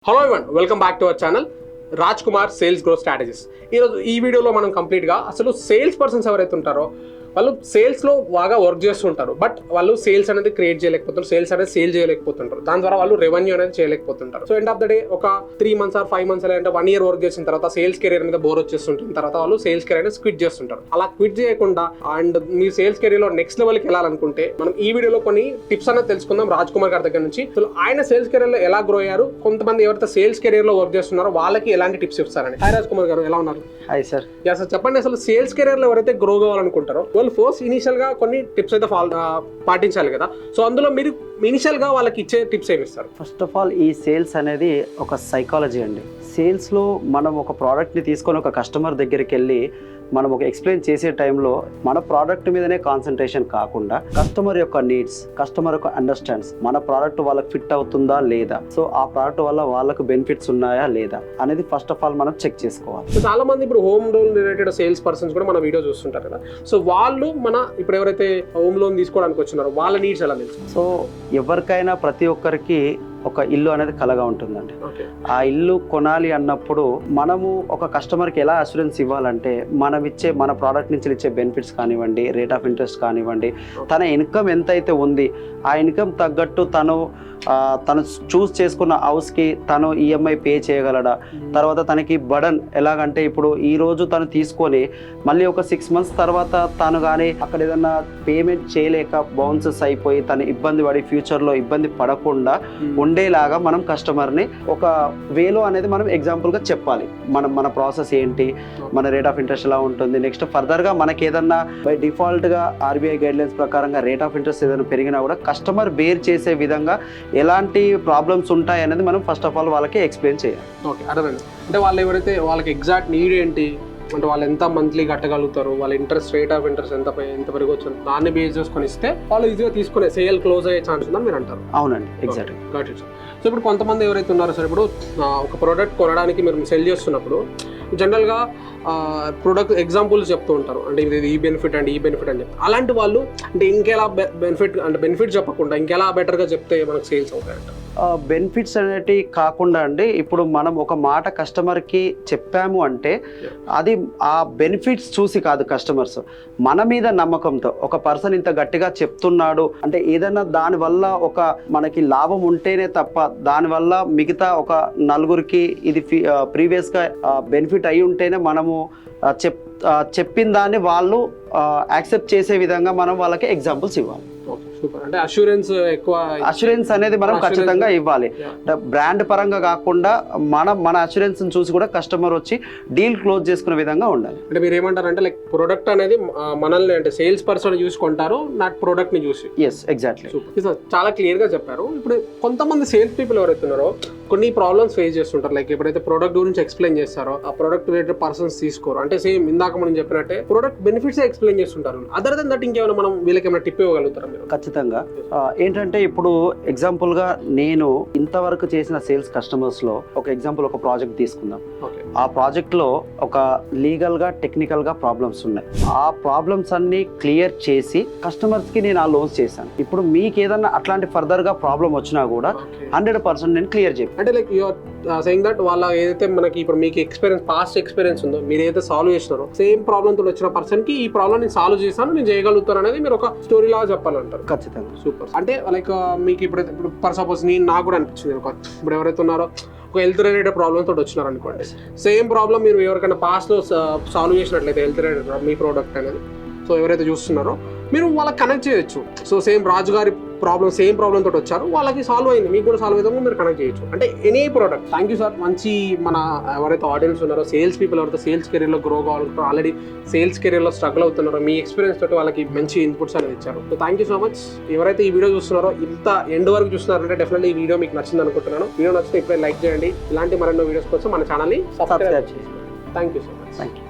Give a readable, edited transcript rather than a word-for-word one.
Hello everyone welcome back to our channel Raj Kumar sales growth strategies. ఈరోజు ఈ వీడియోలో మనం కంప్లీట్గా అసలు సేల్స్ పర్సన్స్ ఎవరైతే ఉంటారో వాళ్ళు సేల్స్లో బాగా వర్క్ చేస్తుంటారు, బట్ వాళ్ళు సేల్స్ అనేది క్రియేట్ చేయలేకపోతుంటారు, సేల్స్ అనేది సేల్ చేయలేకపోతుంటారు, దాని ద్వారా వాళ్ళు రెవెన్యూ అనేది చేయలేకపోతుంటారు. So end of the day ఒక 3 months ఆర్ 5 months అంటే 1 year వర్క్ చేసిన తర్వాత సేల్స్ కెరీర్ మీద బోర్ వచ్చేస్తుంటుంది, తర్వాత వాళ్ళు సేల్స్ కెరీర్ అనేది క్విట్ చేస్తుంటారు. అలా క్విట్ చేయకుండా అండ్ మీ సేల్స్ కెరీర్ లో నెక్స్ట్ లెవెల్కి వెళ్ళాలనుకుంటే మనం ఈ వీడియోలో కొన్ని టిప్స్ అనేది తెలుసుకుందాం రాజ్ కుమార్ గారి దగ్గర నుంచి. సో ఆయన సేల్స్ కెరీర్ లో ఎలా గ్రో అయ్యారు, కొంతమంది ఎవరైతే సేల్స్ కెరీర్ లో వర్క్ చేస్తున్నారో వాళ్ళకి ఎలాంటి టిప్స్ ఇస్తారని. హాయ్ రాజ్ కుమార్ గారు, ఎలా ఉన్నారు? Hi sir. యా సార్, చెప్పండి అసలు సేల్స్ కెరీర్ లో ఎవరైతే గ్రో కావాలనుకుంటారో వాళ్ళు ఫస్ట్ ఇనిషియల్ గా కొన్ని టిప్స్ అయితే పాటించాలి కదా. సో అందులో మీరు ఇనిషియల్ గా వాళ్ళకి ఇచ్చే టిప్స్ ఏమి ఇస్తారు? ఫస్ట్ ఆఫ్ ఆల్ ఈ సేల్స్ అనేది ఒక సైకాలజీ అండి. సేల్స్లో మనం ఒక ప్రోడక్ట్ని తీసుకొని ఒక కస్టమర్ దగ్గరికి వెళ్ళి మనం ఒక ఎక్స్ప్లెయిన్ చేసే టైంలో మన ప్రోడక్ట్ మీదనే కాన్సన్ట్రేషన్ కాకుండా కస్టమర్ యొక్క నీడ్స్, కస్టమర్ యొక్క అండర్స్టాండ్స్, మన ప్రోడక్ట్ వాళ్ళకి ఫిట్ అవుతుందా లేదా, సో ఆ ప్రోడక్ట్ వల్ల వాళ్ళకు బెనిఫిట్స్ ఉన్నాయా లేదా అనేది ఫస్ట్ ఆఫ్ ఆల్ మనం చెక్ చేసుకోవాలి. సో చాలా మంది ఇప్పుడు home loan related sales persons కూడా మన వీడియో చూస్తుంటారు కదా. సో వాళ్ళు ఇప్పుడు ఎవరైతే హోమ్ లోన్ తీసుకోవడానికి వచ్చినారో వాళ్ళ నీడ్స్ ఎలా తెలుసు? సో ఎవరికైనా ప్రతి ఒక్కరికి ఒక ఇల్లు అనేది కలగా ఉంటుందండి. ఆ ఇల్లు కొనాలి అన్నప్పుడు మనము ఒక కస్టమర్కి ఎలా అష్యూరెన్స్ ఇవ్వాలంటే మన ప్రోడక్ట్ నుంచి ఇచ్చే బెనిఫిట్స్ కానివ్వండి, రేట్ ఆఫ్ ఇంట్రెస్ట్ కానివ్వండి, తన ఇన్కమ్ ఎంతైతే ఉంది ఆ ఇన్కమ్ తగ్గట్టు తను చూస్ చేసుకున్న హౌస్కి తను ఈఎంఐ పే చేయగలడా, తర్వాత తనకి బర్డన్ ఎలాగంటే ఇప్పుడు ఈరోజు తను తీసుకొని మళ్ళీ ఒక 6 months తర్వాత తను కానీ అక్కడ ఏదన్నా పేమెంట్ చేయలేక బౌన్సెస్ అయిపోయి తను ఇబ్బంది పడి ఫ్యూచర్లో ఇబ్బంది పడకుండా ఉండేలాగా మనం కస్టమర్ని ఒక వేలో అనేది మనం ఎగ్జాంపుల్గా చెప్పాలి. మన ప్రాసెస్ ఏంటి, మన రేట్ ఆఫ్ ఇంట్రెస్ట్ ఎలా ఉంటుంది, నెక్స్ట్ ఫర్దర్గా మనకి ఏదన్నా బై డిఫాల్ట్గా ఆర్బీఐ గైడ్లైన్స్ ప్రకారంగా రేట్ ఆఫ్ ఇంట్రెస్ట్ ఏదైనా పెరిగినా కూడా కస్టమర్ బేర్ చేసే విధంగా ఎలాంటి ప్రాబ్లమ్స్ ఉంటాయి అనేది మనం ఫస్ట్ ఆఫ్ ఆల్ వాళ్ళకి ఎక్స్ప్లెయిన్ చేయాలి. ఓకే, అర్థమైంది. అంటే వాళ్ళు ఎవరైతే వాళ్ళకి ఎగ్జాక్ట్ నీడ్ ఏంటి, అంటే వాళ్ళు ఎంత మంత్లీ కట్టగలుగుతారు, వాళ్ళ ఇంట్రెస్ట్ రేట్ ఆఫ్ ఇంట్రెస్ట్ ఎంత పెరగవచ్చు, దాన్ని బేస్ చేసుకొని ఇస్తే వాళ్ళు ఈజీగా తీసుకునే సేల్ క్లోజ్ అయ్యే ఛాన్స్ ఉందని మీరు అంటారు? అవునండి, exactly. Got it sir. So ఇప్పుడు కొంతమంది ఎవరైతే ఉన్నారో సార్, ఇప్పుడు ఒక ప్రోడక్ట్ కొనడానికి మీరు సెల్ చేస్తున్నప్పుడు జనరల్గా ప్రోడక్ట్ ఎగ్జాంపుల్స్ చెప్తూ ఉంటారు, అంటే ఇది ఈ బెనిఫిట్ అండి, ఈ బెనిఫిట్ అని చెప్తారు. అలాంటి వాళ్ళు అంటే ఇంకెలా బెనిఫిట్ చెప్పకుండా ఇంకెలా బెటర్గా చెప్తే మనకు సేల్స్ అవుతాయంట? బెనిఫిట్స్ అనేవి కాకుండా అండి, ఇప్పుడు మనం ఒక మాట కస్టమర్కి చెప్పాము అంటే అది ఆ బెనిఫిట్స్ చూసి కాదు, కస్టమర్స్ మన మీద నమ్మకంతో ఒక పర్సన్ ఇంత గట్టిగా చెప్తున్నాడు అంటే ఏదైనా దానివల్ల ఒక మనకి లాభం ఉంటేనే తప్ప దానివల్ల మిగతా ఒక నలుగురికి ఇది ప్రీవియస్గా బెనిఫిట్ అయి ఉంటేనే మనము చెప్పిన దాన్ని వాళ్ళు యాక్సెప్ట్ చేసే విధంగా మనం వాళ్ళకి ఎగ్జాంపుల్స్ ఇవ్వాలి. అంటే అష్యూరెన్స్ అనేది మనం ఖచ్చితంగా ఇవ్వాలి. బ్రాండ్ పరంగా కాకుండా మన అష్యూరెన్స్ చూసి కూడా కస్టమర్ వచ్చి డీల్ క్లోజ్ చేసుకునే విధంగా ఉండాలి. అంటే మీరు ఏమంటారంటే లైక్ ప్రొడక్ట్ అనేది మనల్ని అంటే సేల్స్ పర్సన్ చూసుకుంటారు, నాట్ ప్రొడక్ట్ ని చూసి. Yes, exactly. చాలా క్లియర్ గా చెప్పారు. ఇప్పుడు కొంతమంది సేల్స్ పీపుల్ ఎవరైతే ఉన్నారో కొన్ని ప్రాబ్లమ్స్ ఫేస్ చేస్తుంటారు. లైక్ ఎప్పుడైతే ప్రొడక్ట్ గురించి ఎక్స్ప్లెయిన్ చేస్తారో ఆ ప్రొడక్ట్ రిలేటెడ్ పర్సన్స్ తీసుకోరు. అంటే సేమ్ ఇందాక మనం చెప్పినట్టే ప్రొడక్ట్ బెనిఫిట్స్ ఎక్స్ప్లెయిన్ చేస్తుంటారు. అదర్ దెన్ దట్ ఇంకేమైనా మనం వీళ్ళకి ఏమైనా టిప్ ఇవ్వగలుగుతారా మీరు? ఖచ్చితంగా. ఏంటంటే ఇప్పుడు ఎగ్జాంపుల్గా నేను ఇంతవరకు చేసిన సేల్స్ కస్టమర్స్లో ఒక ఎగ్జాంపుల్ ఒక ప్రాజెక్ట్ తీసుకుందాం. ఆ ప్రాజెక్ట్లో ఒక లీగల్గా టెక్నికల్గా ప్రాబ్లమ్స్ ఉన్నాయి. ఆ ప్రాబ్లమ్స్ అన్ని క్లియర్ చేసి కస్టమర్స్కి నేను ఆ లోన్స్ చేశాను. ఇప్పుడు మీకు ఏదన్నా అట్లాంటి ఫర్దర్గా ప్రాబ్లం వచ్చినా కూడా 100% నేను క్లియర్ చెప్పాను. అంటే లైక్ యూఆర్ సేయింగ్ దట్ వాళ్ళ ఏదైతే మనకి ఇప్పుడు మీకు పాస్ట్ ఎక్స్పీరియన్స్ ఉందో, మీరు ఏదైతే సాల్వ్ చేసినారో సేమ్ ప్రాబ్లమ్ తో వచ్చిన పర్సన్ కి ఈ ప్రాబ్లమ్ నేను సాల్వ్ చేశాను, నేను చేయగలుగుతాను అనేది మీరు ఒక స్టోరీ లాగా చెప్పాలంటారు. ఖచ్చితంగా. సూపర్. అంటే లైక్ మీకు ఇప్పుడు ఫర్ సపోజ్ నాకు కూడా అనిపించింది, ఇప్పుడు ఎవరైతే ఉన్నారో ఒక హెల్త్ రిలేటెడ్ ప్రాబ్లమ్ తోటి వచ్చినారు అనుకోండి, సేమ్ ప్రాబ్లమ్ మీరు ఎవరికైనా పాస్ట్ లో సాల్వ్ చేసినట్లయితే హెల్త్ రిలేటెడ్ మీ ప్రోడక్ట్ అనేది, సో ఎవరైతే చూస్తున్నారో మీరు వాళ్ళకి కనెక్ట్ చేయొచ్చు. సో సేమ్ రాజు గారి సేమ్ ప్రాబ్లమ్ తోటి వచ్చారు, వాళ్ళకి సాల్వ్ అయింది, మీకు కూడా సాల్వ్ అయ్యేందుకు మీరు కనెక్ట్ చేయొచ్చు. అంటే any product. Thank you sir. మంచి మన ఎవరైతే ఆడియన్స్ ఉన్నారో సేల్స్ పీపుల్ ఎవరైతే సేల్స్ కెరీర్లో గ్రో కావాలంటారో, ఆల్రెడీ సేల్స్ కెరీర్లో స్ట్రగుల్ అవుతున్నారో, మీ ఎక్స్పీరియన్స్ తోటి వాళ్ళకి మంచి ఇన్పుట్స్ అనేది ఇచ్చారు. So thank you so much. ఎవరైతే ఈ వీడియో చూస్తున్నారో ఇంత ఎండ్ వరకు చూస్తున్నారంటే డెఫినెట్లీ ఈ వీడియో మీకు నచ్చింది అనుకుంటున్నాను. వీడియో నచ్చితే ఇప్పుడే లైక్ చేయండి. ఇలాంటి మరెన్నో వీడియోస్ కోసం మన ఛానల్ని సబ్స్క్రైబ్ చేయండి. Thank you so much. Thank you.